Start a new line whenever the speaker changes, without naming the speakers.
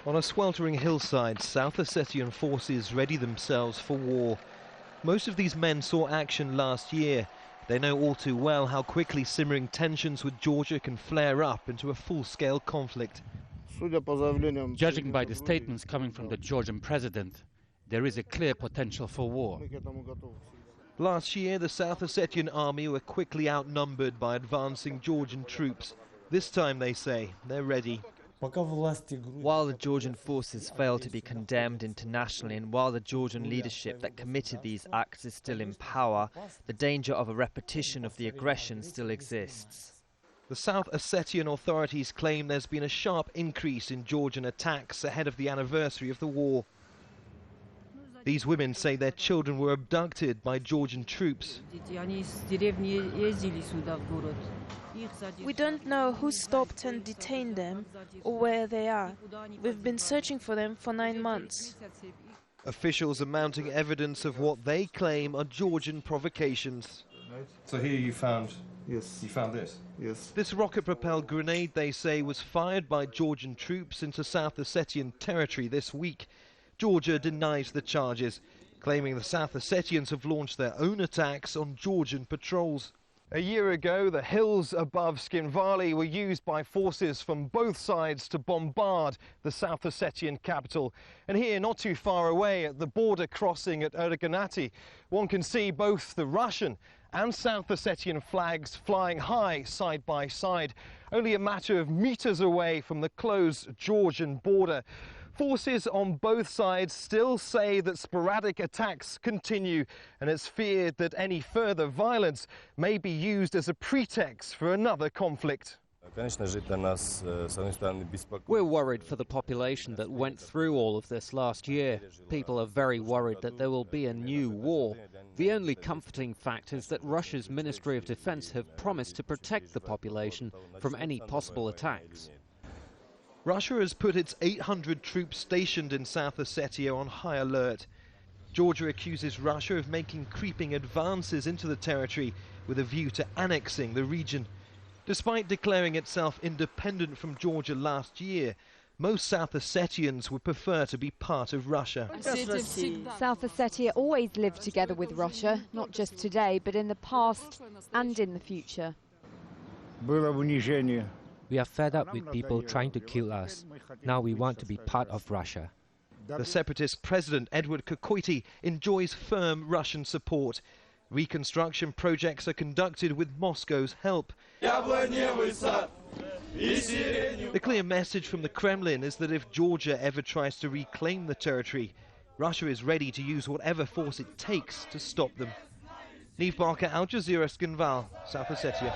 On a sweltering hillside, South Ossetian forces ready themselves for war. Most of these men saw action last year. They know all too well how quickly simmering tensions with Georgia can flare up into a full-scale conflict.
Judging by the statements coming from the Georgian president, there is a clear potential for war.
Last year, the South Ossetian army were quickly outnumbered by advancing Georgian troops. This time, they say, they're ready.
While the Georgian forces fail to be condemned internationally and while the Georgian leadership that committed these acts is still in power, the danger of a repetition of the aggression still exists.
The South Ossetian authorities claim there's been a sharp increase in Georgian attacks ahead of the anniversary of the war. These women say their children were abducted by Georgian troops.
We don't know who stopped and detained them or where they are. We've been searching for them for 9 months.
Officials are mounting evidence of what they claim are Georgian provocations.
So here you found... Yes. You found this?
Yes. This rocket-propelled grenade, they say, was fired by Georgian troops into South Ossetian territory this week. Georgia denies the charges, claiming the South Ossetians have launched their own attacks on Georgian patrols. A year ago, the hills above Tskhinvalli were used by forces from both sides to bombard the South Ossetian capital. And here, not too far away, at the border crossing at Erganati, one can see both the Russian and South Ossetian flags flying high side by side, only a matter of meters away from the closed Georgian border. Forces on both sides still say that sporadic attacks continue, and it's feared that any further violence may be used as a pretext for another conflict.
We're worried for the population that went through all of this last year. People are very worried that there will be a new war. The only comforting fact is that Russia's Ministry of Defense have promised to protect the population from any possible attacks.
Russia has put its 800 troops stationed in South Ossetia on high alert. Georgia accuses Russia of making creeping advances into the territory with a view to annexing the region. Despite declaring itself independent from Georgia last year, most South Ossetians would prefer to be part of Russia.
South Ossetia always lived together with Russia, not just today, but in the past and in the future.
We are fed up with people trying to kill us. Now we want to be part of Russia.
The separatist president, Edward Kokoity, enjoys firm Russian support. Reconstruction projects are conducted with Moscow's help. The clear message from the Kremlin is that if Georgia ever tries to reclaim the territory, Russia is ready to use whatever force it takes to stop them. Neave Barker, Al Jazeera, Tskhinvalli, South Ossetia.